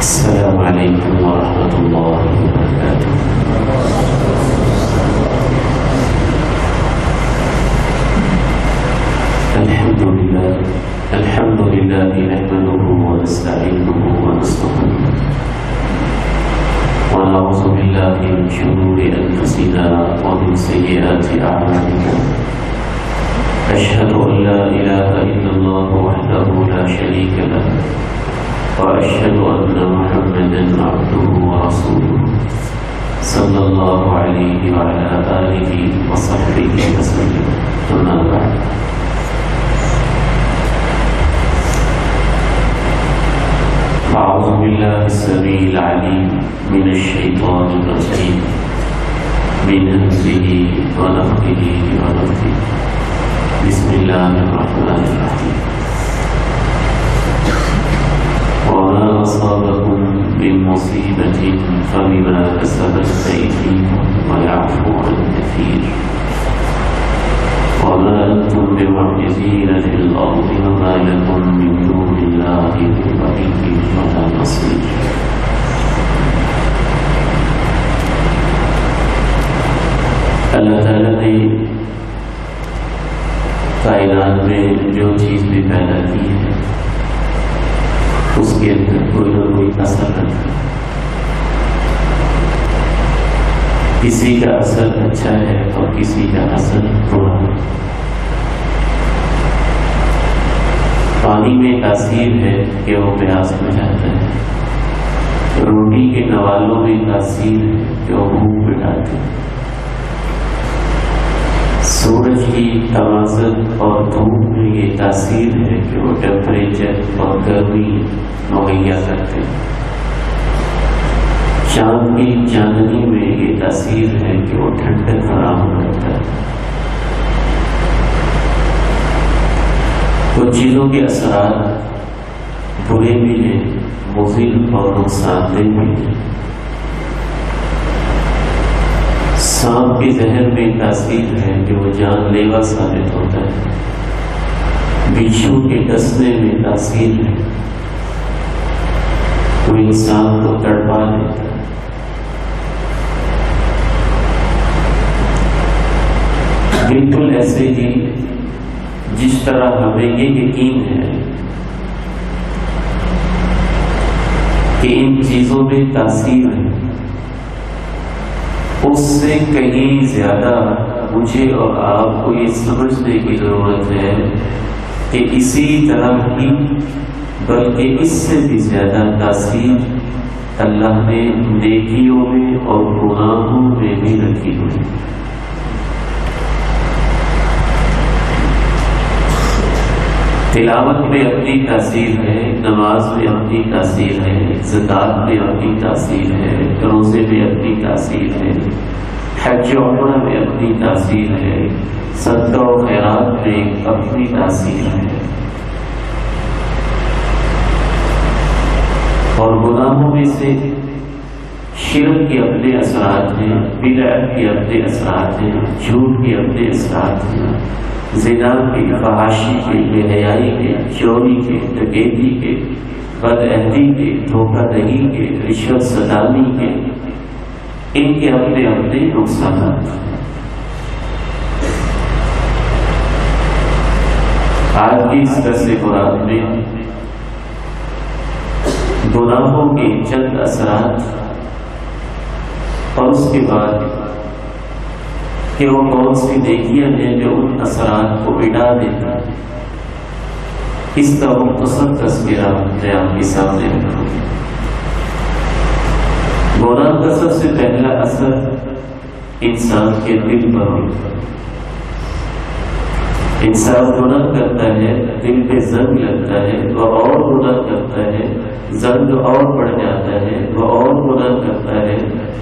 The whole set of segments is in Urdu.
السلام علیکم ورحمۃ اللہ وبرکاتہ۔ الحمد للہ نحمده ونستعینه ونستغفره ونعوذ باللہ من شرور انفسنا ومن سیئات اعمالنا، اشهد ان لا اله الا الله وحده لا شريك له وأشهد أن محمدا عبده ورسوله صلى الله عليه وعلى آله وصحبه وسلم، أما بعد أعوذ بالله السميع العليم من الشيطان الرجيم من همزه ونفخه ونفثه، بسم الله الرحمن الرحيم۔ وما أصابكم من مصيبة فبما كسبت أيديكم ويعفو عن كثير، وما أنتم بمعجزين في الأرض وما لكم من دون الله من ولي ولا نصير۔ اللہ تعالیٰ نے کائنات میں جو چیز بھی پیدا کی ہے اس کے اندر کوئی نہ کوئی اثر رکھا، کسی کا اثر اچھا ہے اور کسی کا اثر برا ہے۔ پانی میں تاثیر ہے کہ وہ پیاس بجھاتا ہے، روٹی کے نوالوں میں تاثیر ہے کہ وہ بھوک مٹاتے ہیں، سورج کی توازن اور دھوپ میں یہ تاثیر ہے کہ وہ ٹیمپریچر اور گرمی مہیا کرتے ہیں، چاند کی چاندنی میں یہ تاثیر ہے کہ وہ ٹھنڈک فراہم کرتا ہے۔ کچھ چیزوں کے اثرات برے بھی ہیں، مضر اور نقصان دہ بھی ہیں۔ سانپ کے زہر میں تاثیر ہے کہ وہ جان لیوا ثابت ہوتا ہے، بچھو کے ڈسنے میں تاثیر ہے، وہ انسان کو تڑپا دیتا ہے۔ بالکل ایسے ہی جس طرح ہمیں یہ یقین ہے کہ ان چیزوں میں تاثیر ہے، اس سے کہیں زیادہ مجھے اور آپ کو یہ سمجھنے کی ضرورت ہے کہ اسی طرح کی بلکہ اس سے بھی زیادہ تاثیر اللہ نے نیکیوں میں اور گناہوں میں بھی رکھی ہوئی۔ تلاوت میں اپنی تاثیر ہے، نماز میں اپنی تاثیر ہے، زکوٰۃ میں اپنی تاثیر ہے، روزے میں اپنی تاثیر ہے، حج و عمرہ میں اپنی تاثیر ہے، صدقہ و خیرات میں اپنی تاثیر ہے، اور گناہوں میں سے شرک کے اپنے اثرات ہیں، بدعت کے اپنے اثرات ہیں، جھوٹ کے اپنے اثرات ہیں، زنا کے، فحاشی کے، بے حیائی کے، چوری کے، ڈکیتی کے، بدعہدی کے، دھوکہ دہی کے، رشوت ستانی کے، ان کے اپنے اپنے نقصانات ہیں۔ آج کی اس درس قرآن میں گناہوں کے چند اثرات اور اس کے بعد کہ وہ کون سی نیکیاں ہیں جو ان اثرات کو مٹا دیتا ہے، اس کا مختصر تذکرہ میں آپ کے سامنے رکھوں گا۔ گناہ کا سب سے پہلا اثر انسان کے دل پر ہوتا ہے۔ انسان گناہ کرتا ہے، دل پہ زنگ لگتا ہے، وہ اور گناہ کرتا ہے، زنگ اور بڑھ جاتا ہے، وہ اور گناہ کرتا ہے،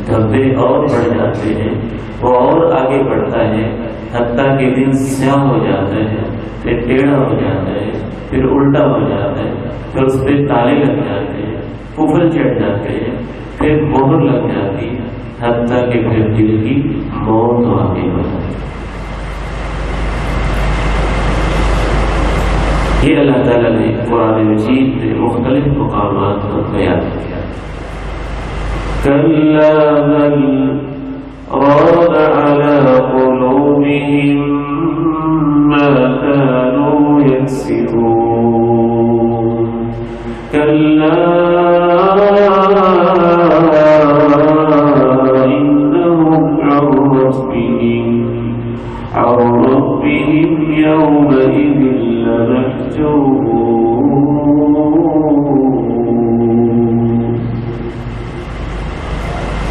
دھبے اور بڑھ جاتے ہیں، وہ اور آگے بڑھتا ہے، حتیٰ کہ دل سیاہ ہو جاتا ہے، پھر ٹیڑھا ہو جاتا ہے، پھر الٹا ہو جاتا ہے، پھر اس پہ تالے لگ جاتے ہیں، قفل چڑھ جاتے ہیں، پھر مہر لگ جاتی ہے، حتیٰ کہ پھر دل کی موت واقع ہو جاتی ہے۔ یہ اللہ تعالیٰ نے قرآن مجید میں مختلف مقامات پر بیان کیا۔ كلا بل ران على قلوبهم ما كانوا يكسبون كلا إنهم عن ربهم يومئذ لمحجوبون.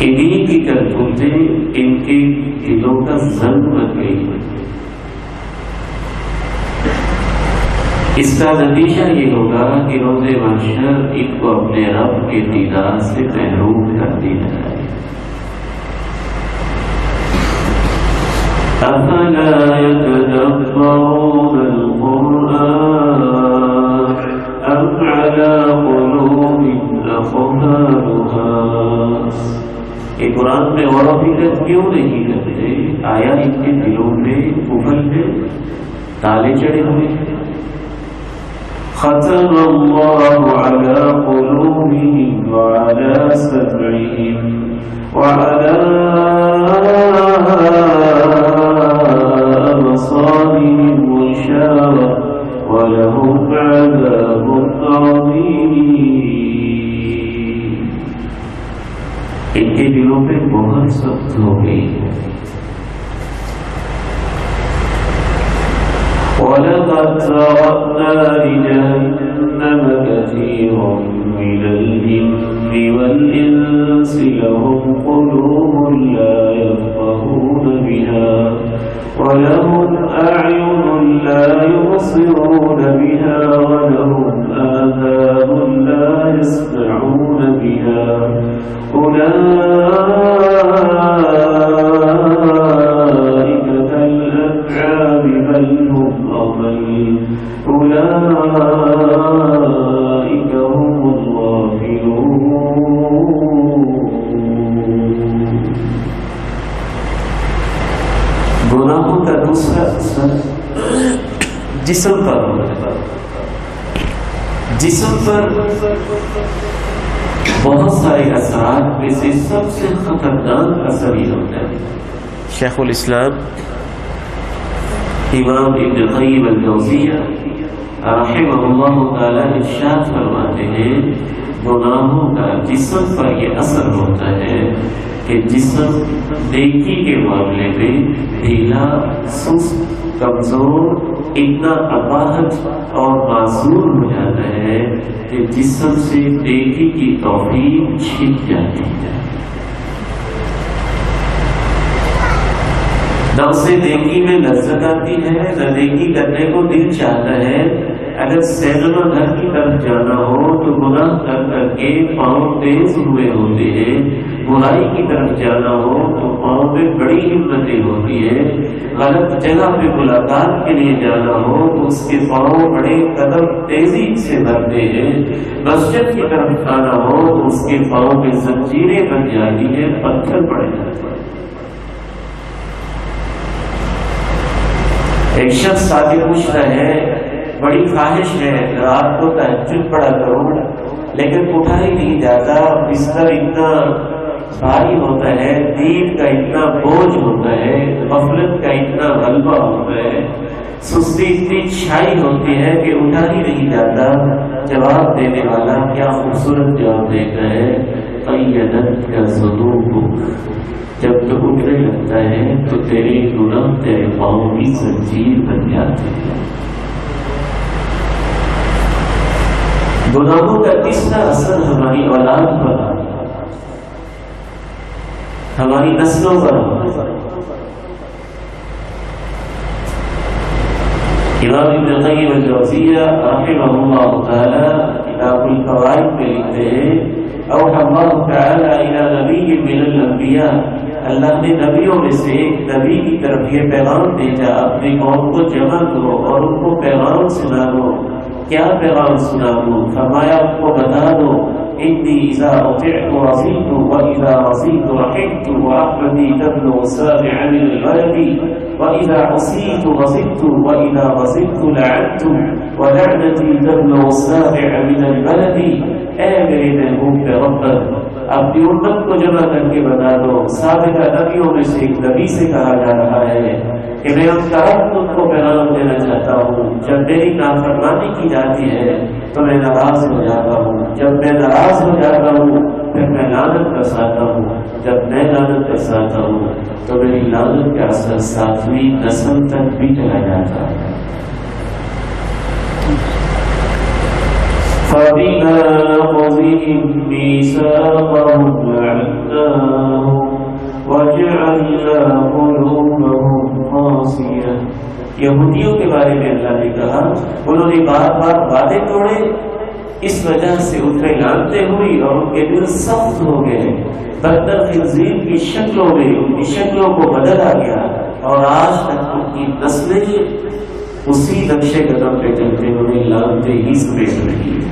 انہی کی کرتوتیں ان کے دلوں کا زنگ بن گئی. اس کا نتیجہ یہ ہوگا کہ روز محشر ان کو اپنے رب کے دیدار سے محروم کر دیا جائے. أفلا يتدبرون القرآن أم على قلوب أقفالها. یہ قرآن میں غور و فکر کیوں نہیں کرتے؟ آیا ان کے دلوں میں کفر میں تالے چڑھے ہوئے ہیں؟ ختم اللہ علی قلوبهم وعلی سمعهم وعلى أبصارهم غشاوة ولهم عذاب عظيم. ان کے دلوں پہ بہت سخت ہو گئی. وَلَقَدْ ذَرَأْنَا لِجَهَنَّمَ كَثِيرًا مِنَ الْجِنِّ وَالْإِنسِ لَهُمْ قُلُوبٌ لَا يَفْقَهُونَ بِهَا وَلَهُمْ أَعْيُنٌ لَا يُبْصِرُونَ بِهَا وَلَهُمْ آذَانٌ لَا يَسْمَعُونَ بِهَا أُولَئِكَ كَالْأَنْعَامِ بَلْ هُمْ أَضَلُّ أُولَئِكَ هُمُ الغافلون. گناہوں کا دوسرا اثر جسم پر ہوتا ہے. جسم پر بہت سارے اثرات میں سے سب سے خطرناک اثر یہ ہوتا ہے. شیخ الاسلام امام ابن قیم الجوزیہ رحمہ اللہ تعالی ارشاد فرماتے ہیں گناہوں کا جسم پر یہ اثر ہوتا ہے کہ جسم نیکی کے معاملے میں ڈھیلا، سست، کمزور، اتنا اپاہج اور معذور ہو جاتا ہے کہ جسم سے نیکی کی توفیق چھن جاتی ہے. نہ اسے نیکی میں لذت آتی ہے، نہ نیکی کرنے کو دل چاہتا ہے. اگر سینما گھر کی طرف جانا ہو تو گناہ کر کر کے پاؤں تیز ہوئے ہوتے ہیں. برائی کی طرف جانا ہو تو پاؤں میں بڑی ہمتیں ہوتی ہے. غلط جگہ پہ ملاقات کے لیے جانا ہو تو اس کے پاؤں بڑے قدم تیزی سے بھرتے ہیں. مسجد کی طرف آنا ہو تو اس کے پاؤں میں زنجیریں بن جاتی ہیں، پتھر پڑ جاتے ہیں. ایک شخص آگے پوچھتا ہے بڑی خواہش ہے رات کو تہجد پڑھا کروں لیکن اٹھا ہی نہیں جاتا. بستر اتنا بھاری ہوتا ہے، نیند کا اتنا بوجھ ہوتا ہے، غفلت کا اتنا غلبہ ہوتا ہے، سستی اتنی چھائی ہوتی ہے کہ اٹھا ہی نہیں جاتا. جواب دینے والا کیا خوبصورت جواب دیتا ہے، قیدت کا ذنوب. جب تو اٹھنے لگتا ہے تو تیرے گناہ تیرے پاؤں کی زنجیر بن جاتے ہیں. گناہوں کا تیسرا اثر ہماری اولاد پر، ہماری نسلوں پر. امام ابن قیم الجوزیہ رحمہ اللہ تعالی کتاب الفوائد میں لکھتے ہیں اوحى اللہ تعالی الى نبی من الانبیاء. اللہ نے نبیوں میں سے ایک نبی کی طرف یہ پیغام بھیجا اپنی قوم کو جمع کرو اور ان کو پیغام سنا دو. کیا پیغام سنا دو؟ فرمایا ان کو بتا دو انی اذا اطعت رضیت واذا رضیت رحمت ورحمتی تبلغ السابع من الغلب واذا عصیت غضبت واذا غضبت لعنت ولعنتی تبلغ السابع من البلد. اے میرے محبوب پیغمبر، اپنی امت کو جمع کر کے بتا دو، سابقہ نبیوں میں سے ایک نبی سے کہا جا رہا ہے کہ میں اس کا تم کو پیغام دینا چاہتا ہوں، جب میری نافرمانی کی جاتی ہے تو میں ناراض ہو جاتا ہوں، جب میں ناراض ہو جاتا ہوں پھر میں لعنت برساتا ہوں، جب میں لعنت برساتا ہوں تو میری لعنت کا اثر 7ویں نسل تک بھی چلا جاتا ہے۔ فَبِمَا نَقْضِهِم مِّيثَاقَهُمْ لَعَنَّاهُمْ وَجَعَلْنَا قُلُوبَهُمْ قَاسِيَةً۔ یہودیوں کے بارے میں اللہ نے کہا انہوں نے بار بار وعدے توڑے، اس وجہ سے ان پہ لعنتیں ہوئی اور ان کے دل سخت ہو گئے، بدتر خنزیر کی شکلوں میں ان کی شکلوں کو بدلا گیا، اور آج تک ان کی نسلیں اسی نقشے قدم پہ چلتے ہوئے لعنتیں ہی سمیٹ رہی ہیں۔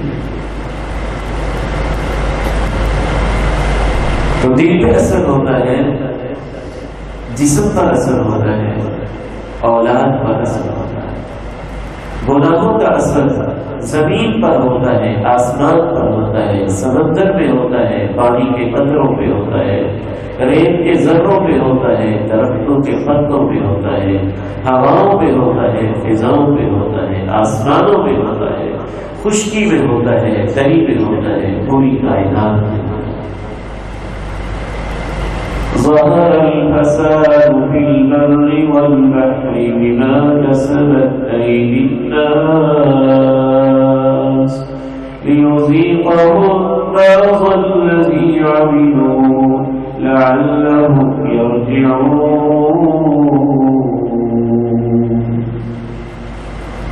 تو دل پہ اثر ہوتا ہے، جسم پر اثر ہوتا ہے، اولاد پر اثر ہوتا ہے، گناہوں کا اثر زمین پر ہوتا ہے، آسمان پر ہوتا ہے، سمندر میں ہوتا ہے، پانی کے قطروں پہ ہوتا ہے، ریت کے ذروں پہ ہوتا ہے، درختوں کے پتوں پہ ہوتا ہے، ہواؤں پہ ہوتا ہے، فضاؤں پہ ہوتا ہے، آسمانوں پہ ہوتا ہے، خشکی میں ہوتا ہے، تری میں ہوتا ہے، پوری کائنات میں ہوتا ہے۔ ظهر الفساد في البر والبحر بما كسبت أيدي الناس ليذيقهم بعض الذي عملوا لعلهم يرجعون۔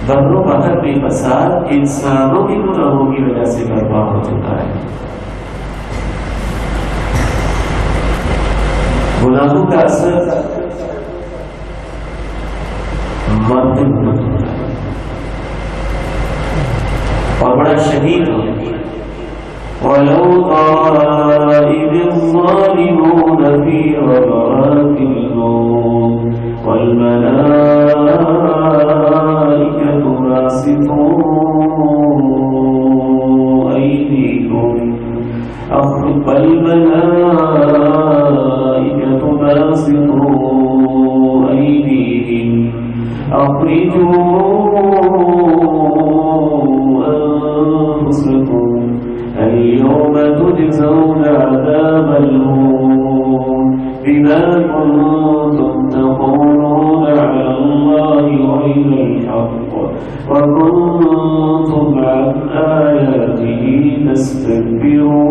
بر و بحر میں فساد انسانوں کے گناہوں کی وجہ سے برپا ہو چکا ہے۔ گناہوں کا اثر مرد ہوتا ہے اور بڑا شدید ہوتا ہے۔ وَلَوْ تَرَىٰ إِذِ الظَّالِمُونَ فِي غَمَرَاتِ الْمَوْتِ وَالْمَلَائِكَةُ بَاسِطُو أَيْدِيهِمْ أخرجوا أنفسكم اليوم تجزون عذاب الهون بما كنتم تقولون على الله غير الحق وكنتم عن آياته تستكبرون۔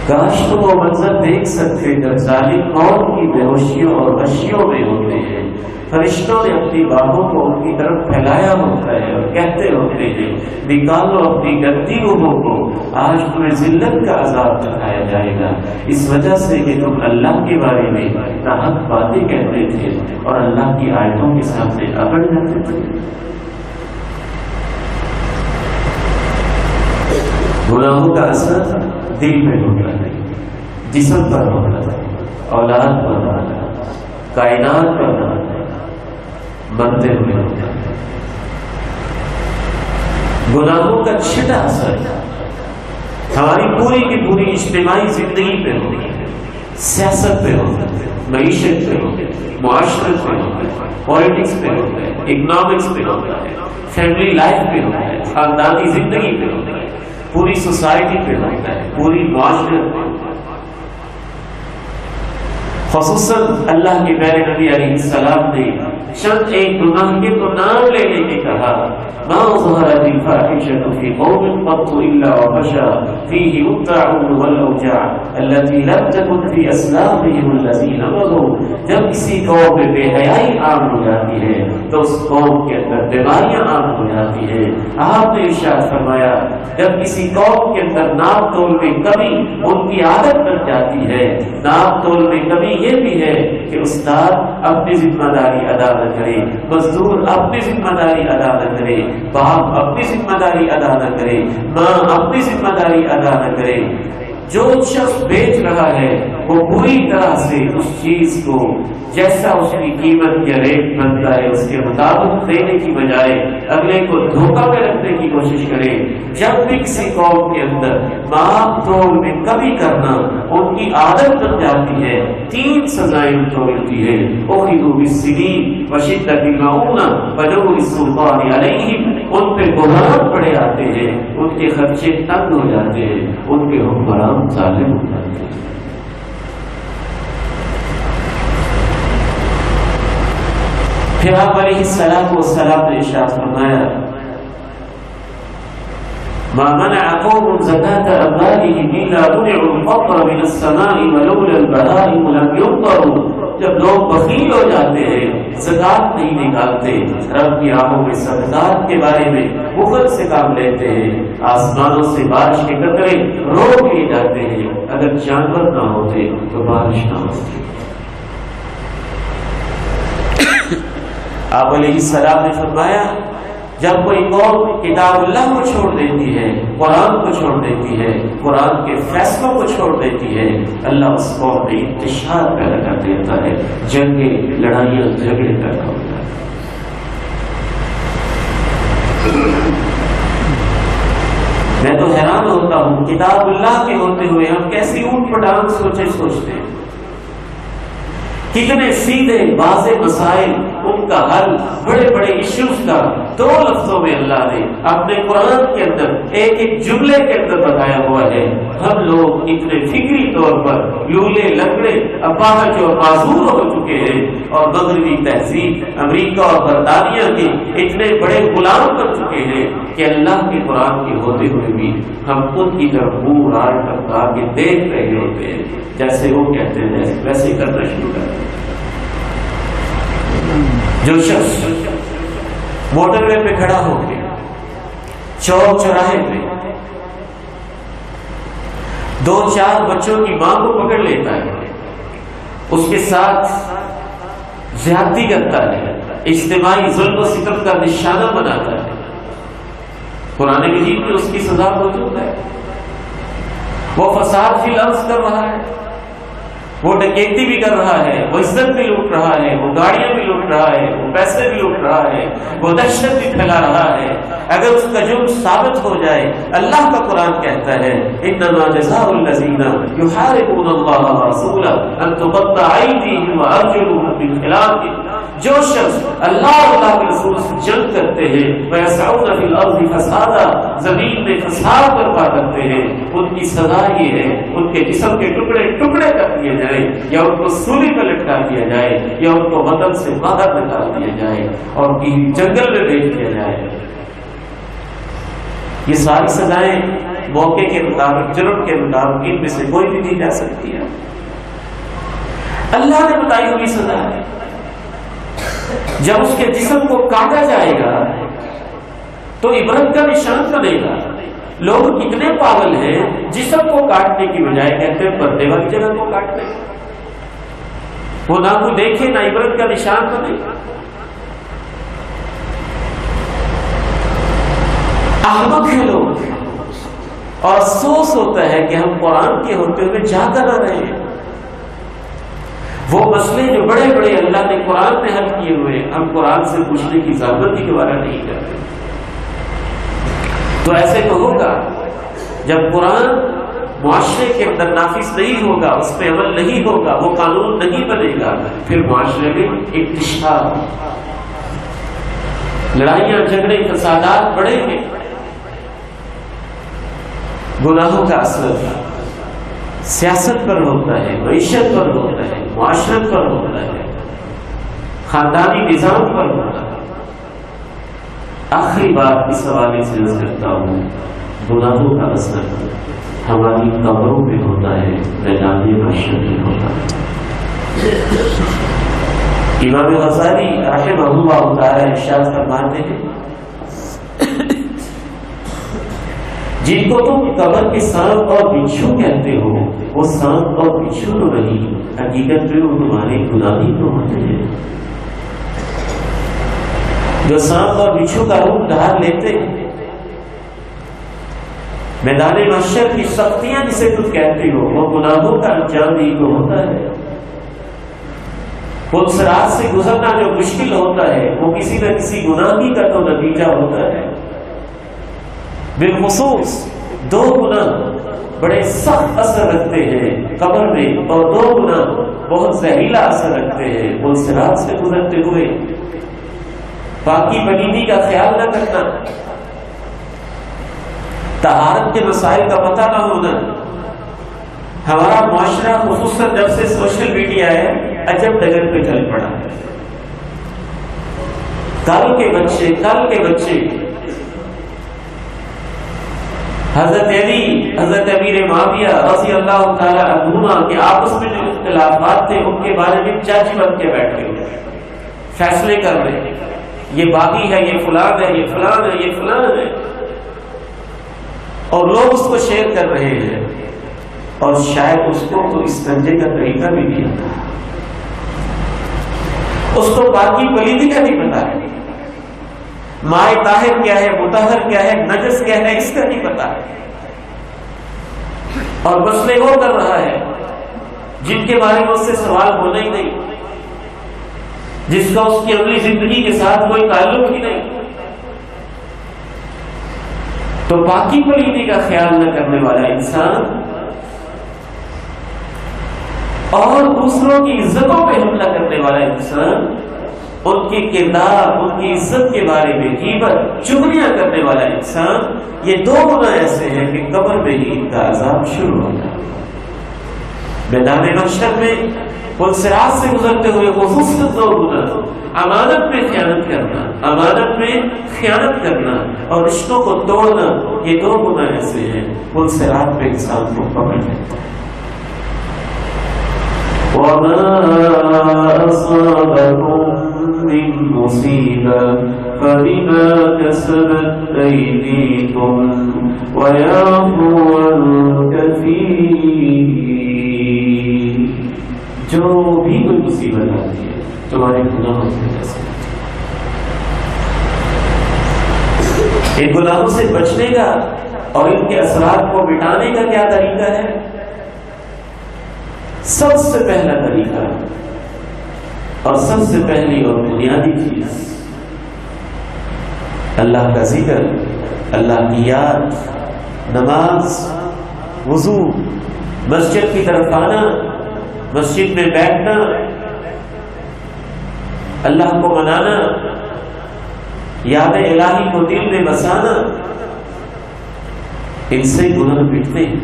کاش تم وہ منظر دیکھ سکتے جب ظالم قوم کی بے ہوشیوں اور غشیوں میں ہوتے ہیں، فرشتوں نے اپنی باہوں کو ان کی طرف پھیلایا ہوتا ہے اور کہتے ہوتے ہیں نکالو اپنی گندی روحوں کو، آج تمہیں ذلت کا عذاب دکھایا جائے گا، اس وجہ سے کہ تم اللہ کے بارے میں ناحق باتیں کہتے تھے اور اللہ کی آیتوں کے سامنے اکڑ جاتے تھے۔ گناہوں کا اثر دل میں ہوتا ہے، جسم پر ہوتا ہے، اولاد پر ہوتا ہے، کائنات پر ہوتا ہے، مندر میں ہوتا ہے۔ گناہوں کا چھٹا اثر ہماری پوری کی پوری اجتماعی زندگی پہ ہوتا ہے، سیاست پہ ہوتا ہے، معیشت پہ ہوتا ہے، معاشرت پہ ہوتا ہے، پالیٹکس پہ ہوتا ہے، اکنامکس پہ ہوتا ہے، فیملی لائف پہ ہوتا ہے، خاندانی زندگی پہ ہوتا ہے، پوری سوسائٹی پہ ہوتا ہے، پوری معاشرت پہ ہوتا ہے۔ خصوصاً اللہ کے پیارے نبی علیہ السلام نے چند ایک گناہ کے تو نام لینے کے کہا، ما ظهرت الفاحشة في قوم قط إلا وفشى فيهم الطاعون والأوجاع التي لم تكن في أسلافهم الذين مضوا۔ جب کسی قوم میں بے حیائی عام ہو جاتی ہے تو اس قوم کے اندر بیماریاں عام ہو جاتی ہے۔ آپ نے ارشاد فرمایا جب کسی قوم کے اندر ناپ تول میں کمی ان کی عادت بن جاتی ہے، ناپ تول میں کمی یہ بھی ہے کہ استاد اپنی ذمہ داری ادا نہ کرے، مزدور اپنی ذمہ داری ادا نہ کرے، باپ اپنی ذمہ داری ادا نہ کرے، ماں اپنی ذمہ داری ادا نہ کرے۔ جو شخص بیچ رہا ہے وہ پوری طرح سے اس چیز کو جیسا اس کی قیمت یا ریٹ بنتا ہے اس کے مطابق دینے کی بجائے اگلے کو دھوکہ میں رکھنے کی کوشش کرے. جب بھی کسی قوم کے اندر ماپ تول میں کمی کرنا ان کی عادت بن جاتی ہے 3 سزائیں ان کو ملتی ہے. اخذوا بالسنین وشدۃ المؤونہ وجور السلطان علیہم. ان پہ بحران پڑے آتے ہیں، ان کے خرچے تنگ ہو جاتے ہیں، ان کے حکمران ظالم ہو جاتے ہیں. پھر آپ علیہ السلام نے ارشاد فرمایا ما منع قوم زکاة اموالهم الا منعوا الفقر من السماء ولولا البهائم لم يمطروا. جب لوگ بخیل ہو جاتے ہیں، زکات نہیں نکالتے، رب کی راہوں میں صدقات کے بارے میں بخل سے کام لیتے ہیں، آسمانوں سے بارش کے قطرے روک لیے جاتے ہیں. اگر جانور نہ ہوتے تو بارش نہ ہوتی. آپ علیہ السلام نے فرمایا جب کوئی قوم کتاب اللہ کو چھوڑ دیتی ہے، قرآن کو چھوڑ دیتی ہے، قرآن کے فیصلوں کو چھوڑ دیتی ہے، اللہ اس قوم میں انتشار پیدا کر دیتا ہے، جنگیں، لڑائیاں، جھگڑے پیدا ہوتا ہے. میں تو حیران ہوتا ہوں کتاب اللہ کے ہوتے ہوئے ہم کیسی اونٹ پٹانگ سوچتے ہیں. کتنے سیدھے واضح مسائل، ان کا حل، بڑے بڑے ایشوز کا 2 لفظوں میں اللہ نے اپنے قرآن کے اندر ایک ایک جملے کے اندر بتایا ہوا ہے. ہم لوگ اتنے فکری طور پر لولے لنگڑے اپاہج اور معذور ہو چکے ہیں اور مغربی تہذیب امریکہ اور برطانیہ کے اتنے بڑے غلام بن چکے ہیں کہ اللہ کے قرآن کے ہوتے ہوئے بھی ہم ان کی طرف منہ راڑ کرتا کے دیکھ رہے ہوتے ہیں. جیسے وہ کہتے ہیں ویسے کرنا شروع کر دیں. جو شخص موٹر وے پہ کھڑا ہو کے چوک چوراہے پہ 2-4 بچوں کی ماں کو پکڑ لیتا ہے، اس کے ساتھ زیادتی کرتا ہے، اجتماعی ظلم و ستم کا نشانہ بناتا ہے، قرآن مجید میں اس کی سزا موجود ہے. وہ فساد فی الارض کر رہا ہے، وہ ڈکیتی بھی کر رہا ہے، وہ عزت بھی لوٹ رہا ہے، وہ گاڑیاں بھی لوٹ رہا ہے، وہ پیسے بھی لوٹ رہا ہے، وہ دہشت بھی پھیلا رہا ہے. اگر اس کا جرم ثابت ہو جائے اللہ کا قرآن کہتا ہے انما جزاء الذین یحاربون اللہ ورسولہ ان تقطع ایدیہم وارجلہم من خلاف. جو شخص اللہ اور اللہ کے رسول سے جنگ کرتے ہیں ویسعون فی الارض فسادا، زمین میں فساد برپا کرتے ہیں، ان کی سزا یہ ہے ان کے جسم کے ٹکڑے ٹکڑے کر دیے جائیں، یا ان کو سولی پر لٹکا دیا جائے، یا ان کو وطن سے باہر نکال دیا جائے اور جنگل میں بھیج دیا جائے. یہ ساری سزائیں موقع کے مطابق، جرم کے مطابق ان میں سے کوئی بھی دی جا سکتی ہے. اللہ نے بتائی ہوئی سزا ہے. جب اس کے جسم کو کاٹا جائے گا تو عبرت کا نشان بنے گا. لوگ اتنے پاگل ہیں جسم کو کاٹنے کی بجائے کہتے ہیں پردے والی جگہ کو کاٹنے. وہ نہ کو دیکھے نہ عبرت کا نشان بنے. احمق ہیں لوگ اور افسوس ہوتا ہے کہ ہم قرآن کے ہوتے ہوئے جا کر نہ رہے ہیں. وہ مسئلے جو بڑے بڑے اللہ نے قرآن میں حل کیے ہوئے ہم قرآن سے پوچھنے کی ضرورت ہی دوبارہ نہیں کرتے. تو ایسے تو ہوگا جب قرآن معاشرے کے اندر نافذ نہیں ہوگا، اس پہ عمل نہیں ہوگا، وہ قانون نہیں بنے گا، پھر معاشرے میں انتشار، لڑائیاں جھگڑے فسادات بڑھیں گے. گناہوں کا اثر سیاست پر ہوتا ہے، معیشت پر ہوتا ہے، معاشرت پر ہوتا ہے، خاندانی نظام پر ہوتا ہے. آخری بات اس حوالے سے عرض کرتا ہوں، گناہوں کا اثر ہماری قبروں پہ ہوتا ہے، میدان محشر میں ہوتا ہے. امام غزالی رحمہ اللہ تعالی ارشاد فرماتے ہیں جن کو تم قبر کے سانپ اور بچھو کہتے ہو وہ سانپ اور بچھو تو نہیں، حقیقت میں وہ تمہارے گناہ ہی تو ہوتے ہیں. جو سانپ اور بچھو کا روپ دھار لیتے ہیں میدان محشر کی سختیاں جسے تم کہتے ہو وہ گناہوں کا انجام ہی تو ہوتا ہے. پل صراط سے گزرنا جو مشکل ہوتا ہے وہ کسی نہ کسی گناہ ہی کا تو نتیجہ ہوتا ہے. بالخصوص دو گناہ بڑے سخت اثر رکھتے ہیں قبر میں، اور دو گناہ بہت زہریلا اثر رکھتے ہیں پل صراط سے گزرتے ہوئے. پاکی پلیدی کا خیال نہ کرنا، طہارت کے مسائل کا پتہ نہ ہونا. ہمارا معاشرہ خصوصاً جب سے سوشل میڈیا ہے عجب ڈگر پہ چل پڑا ہے. کل کے بچے حضرت علی، حضرت امیر معاویہ رضی اللہ تعالی عنہما کے آپس میں جو اختلافات تھے ان کے بارے میں جج بن کے بیٹھے ہوئے فیصلے کر رہے ہیں. یہ باغی ہے، یہ فلان ہے، یہ فلان ہے، یہ فلان ہے، اور لوگ اس کو شیئر کر رہے ہیں. اور شاید اس کو تو استنجے کا طریقہ بھی نہیں آتا، اس کو باقی پلیدی کا نہیں پتا ہے، مائے طاہر کیا ہے، مطہر کیا ہے، نجس کیا ہے، اس کا نہیں پتا ہے. اور مسئلے وہ کر رہا ہے جن کے بارے میں اس سے سوال ہونا ہی نہیں، جس کا اس کی عملی زندگی کے ساتھ کوئی تعلق ہی نہیں. تو باقی پلیدی کا خیال نہ کرنے والا انسان اور دوسروں کی عزتوں پہ حملہ کرنے والا انسان، ان کے کردار، ان کی عزت کے بارے میں غیبت، چغلیاں کرنے والا انسان، یہ دو گناہ ایسے ہیں کہ قبر میں ہی ان کا عذاب شروع ہوتا ہے. میدان محشر میں پل صراط سے گزرتے ہوئے خصوصاً دو گناہ، امانت میں خیانت کرنا اور رشتوں کو توڑنا، یہ دو گناہ ایسے ہیں پل صراط پہ انسان کو پکڑ لیتا ہے. وَمَا أَصَابَكُم مِّن مُّصِيبَةٍ فَبِمَا كَسَبَتْ أَيْدِيكُمْ وَيَعْفُو عَن كَثِيرٍ. جو بھی کوئی مصیبت آتی ہے تمہارے گناہوں کی وجہ سے، ان گناہوں سے بچنے کا اور ان کے اثرات کو مٹانے کا کیا طریقہ ہے؟ سب سے پہلا طریقہ اور سب سے پہلی اور بنیادی چیز اللہ کا ذکر، اللہ کی یاد، نماز، وضو، مسجد کی طرف آنا، مسجد میں بیٹھنا، اللہ کو منانا، یاد الہی کو دل میں بسانا. ان سے گناہ مٹتے ہیں،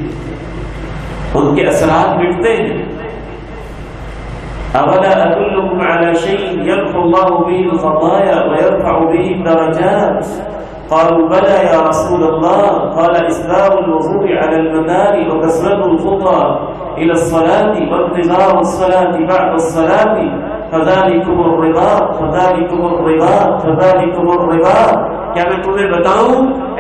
ان کے اثرات مٹتے ہیں. اولا ادلکم علی شیء یمحو اللہ به الخطایا ویرفع به الدرجات قالوا بلى يا رسول الله قال اسباغ الوضوء على المكاره وكثرة الخطى الى الصلاة وانتظار الصلاة بعد الصلاة فذلكم الرباط فذلكم الرباط فذلكم الرباط. کیا میں تمہیں بتاؤں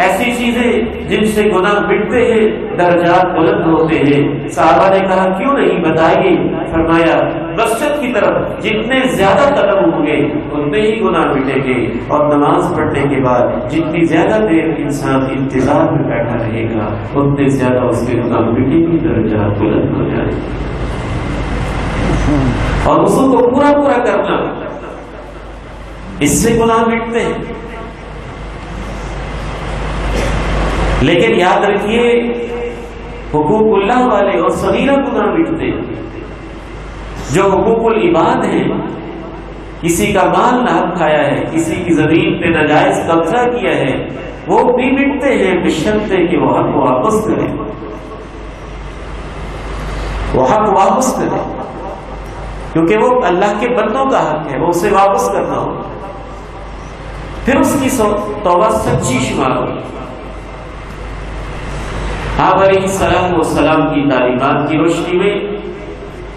ایسی چیزیں جن سے گناہ مٹتے ہیں، درجات بلند ہوتے ہیں؟ صحابہ نے کہا کیوں نہیں بتائیے؟ فرمایا مسجد کی طرف جتنے زیادہ قدم ہوں گے اتنے ہی گناہ مٹیں گے، اور نماز پڑھنے کے بعد جتنی زیادہ دیر انسان انتظار میں بیٹھا رہے گا اتنے زیادہ اس کے گناہ مٹیں گے، درجات بلند ہو جائیں گے. اور وضو کو پورا کرنا، اس سے گناہ مٹتے ہیں. لیکن یاد رکھیے حقوق اللہ والے اور صغیرہ گناہ مٹتے ہیں. جو حقوق العباد ہیں، کسی کا مال نہ کھایا ہے، کسی کی زمین پہ ناجائز قبضہ کیا ہے، وہ بھی مٹتے ہیں بشرطے کہ وہ حق واپس کریں. وہ حق واپس کریں کیونکہ وہ اللہ کے بندوں کا حق ہے، وہ اسے واپس کرنا ہو. پھر اس کی توبہ سچی شمار ہوگی. آپ علیہ السلام والسلام کی تعلیمات کی روشنی میں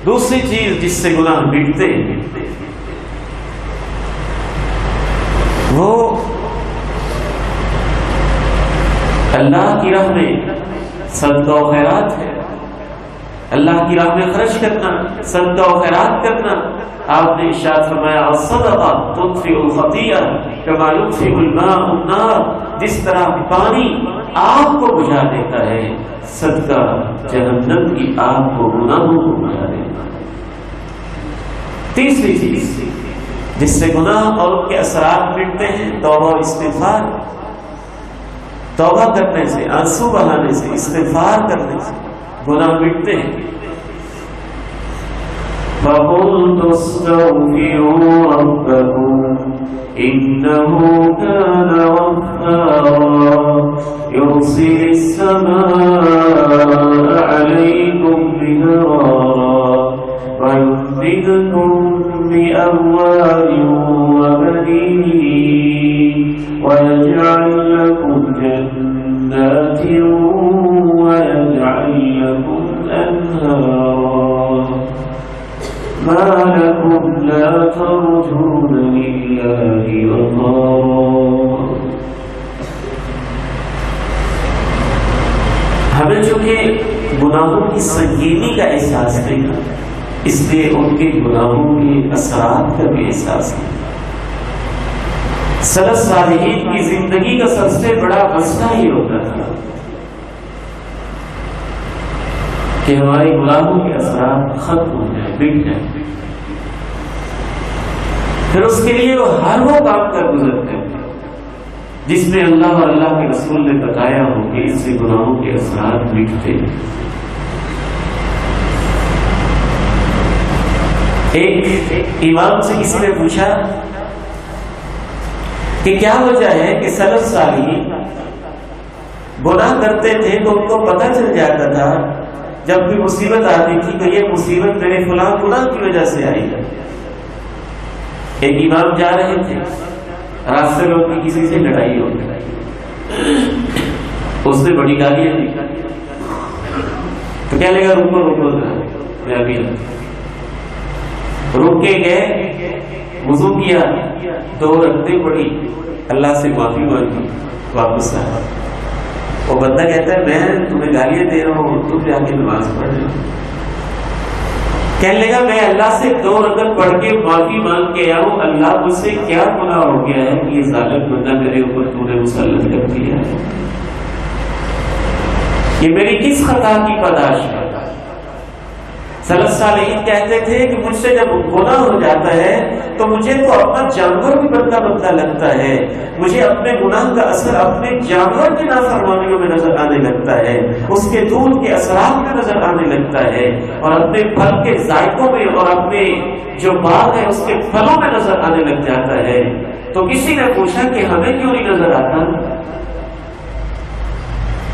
دوسری چیز جس سے گناہ مٹتے ہیں وہ اللہ کی راہ میں صدقہ و خیرات ہے. اللہ کی راہ میں خرچ کرنا، صدقہ و خیرات کرنا. آپ نے ارشاد فرمایا الصدقہ تطفئ الخطیئہ کما یطفئ الماء النار. جس طرح پانی آگ کو بجھا دیتا ہے، صدقہ جہنم کی آگ کو، گناہوں کو بجھا دیتا ہے. تیسری چیز جس سے گناہ اور ان کے اثرات مٹتے ہیں، توبہ و استغفار. توبہ کرنے سے، آنسو بہانے سے، استغفار کرنے سے گناہ مٹتے ہیں. فَقُلْتُ اسْتَغْفِرُوا رَبَّكُمْ إِنَّهُ كَانَ غَفَّارًا يُرْسِلِ السَّمَاءَ عَلَيْكُمْ مِدْرَارًا وَيُمْدِدْكُمْ بِأَمْوَالٍ وَبَنِينَ وَيَجْعَلْ لَكُمْ جَنَّاتٍ وَيَجْعَلْ لَكُمْ أَنْهَارًا. مَا لَكُمْ لَا تَرْجُونَ لِلَّهِ وَقَارًا. ہمیں چونکہ گناہوں کی سنگینی کا احساس نہیں ہے، اس لیے ان کے گناہوں کے اثرات کا بھی احساس نہیں. سلف صالحین کی زندگی کا سب سے بڑا مسئلہ یہ ہوتا تھا کہ ہمارے گناہوں کے اثرات ختم ہو جائیں، مٹ جائیں. پھر اس کے لیے وہ ہر وہ کام کر گزرتے ہیں جس میں اللہ اور اللہ کے رسول نے بتایا ہو کہ اس سے گناہوں کے اثرات مٹتے ہیں. ایک امام سے کسی نے پوچھا کہ کیا وجہ ہے کہ سلف صالحین گناہ کرتے تھے تو ان کو پتہ چل جاتا تھا جب بھی مصیبت آتی تھی کہ یہ مصیبت میرے فلاں گناہ کی وجہ سے آئی ہے. ایک امام جا رہے تھے، راستے میں ان کی کسی سے لڑائی ہو گئی، اس نے بڑی گالیاں دی. تو کیا لگا روکو روکو، میں ابھی روک کے گئے، وضو کیا، 2 رکعتیں پڑھی، اللہ سے معافی مانگی، واپس آیا. وہ بندہ کہتا ہے میں تمہیں گالیاں دے رہا ہوں، تم جا کے نماز پڑھ رہے ہو. کہنے لگا میں اللہ سے 2 رکعت پڑھ کے معافی مانگ کے آیا ہوں، اللہ مجھ سے کیا گناہ ہو گیا ہے کہ یہ ظالم بندہ میرے اوپر تو نے مسلط کر دیا ہے؟ یہ میری کس خطا کی پاداش ہے؟ سلف صالحین کہتے تھے کہ مجھ سے جب گناہ ہو جاتا ہے تو مجھے تو اپنا جانور بھی بندہ بندہ لگتا ہے، مجھے اپنے گناہ کا اثر اپنے جانور کی نافرمانیوں میں نظر آنے لگتا ہے، اس کے دودھ کے اثرات میں نظر آنے لگتا ہے، اور اپنے پھل کے ذائقوں میں اور اپنے جو باغ ہے اس کے پھلوں میں نظر آنے لگ جاتا ہے. تو کسی نے پوچھا کہ ہمیں کیوں نہیں نظر آتا؟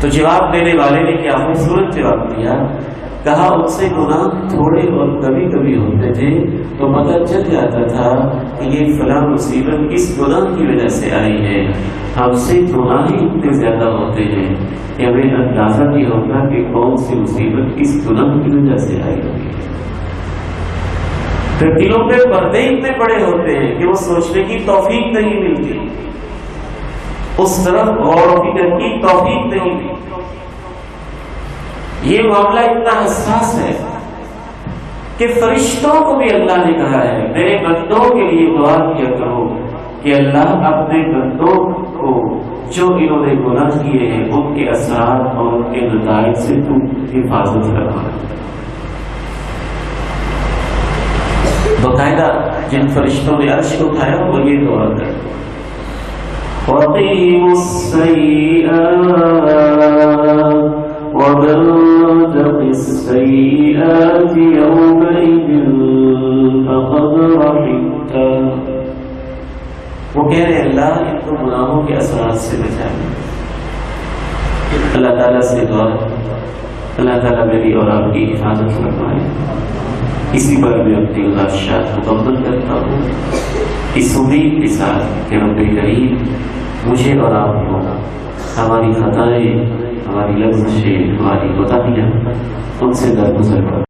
تو جواب دینے والے نے کیا خوبصورت جواب دیا، کہا ان سے گناہ تھوڑے اور کبھی کبھی ہوتے تھے تو پتہ چل جاتا تھا کہ یہ فلاں مصیبت اس گناہ کی وجہ سے آئی ہے. ہم سے گناہ ہی اتنے زیادہ ہوتے ہیں کہ ہمیں اندازہ نہیں ہوتا کہ کون سی مصیبت کس گناہ کی وجہ سے آئی ہوگی. پھر دلوں پہ پردے اتنے بڑے ہوتے ہیں کہ وہ سوچنے کی توفیق نہیں ملتی، اس طرف غور و فکر کی توفیق نہیں ملتی. یہ معاملہ اتنا حساس ہے کہ فرشتوں کو بھی اللہ نے کہا ہے میرے بندوں کے لیے دعا کیا کرو کہ اللہ اپنے بندوں کو جو انہوں نے گناہ کیے ہیں ان کے اثرات اور ان کے نتائج سے تو حفاظت کرنا. باقاعدہ جن فرشتوں نے عرش کو اٹھایا وہ یہ دعا کر وَقِهِمُ السَّيِّئَاتِ وَمَن تَقِ السَّيِّئَاتِ يَوْمَئِذٍ فَقَدْ رَحِمْتَهُ. وہ کہہ رہے اللہ ان کو گناہوں کے اثرات سے بچائیں. اللہ تعالیٰ سے دعا اللہ تعالیٰ میری اور آپ کی حفاظت فرمائے. اسی پر میں اپنی گزارشات مکمل کرتا ہوں اس امید کے ساتھ کہ رب کریم مجھے اور آپ کو ہماری خطائیں، ہماری لفظیں، ہماری کوتاہیاں ان سے درگزر کر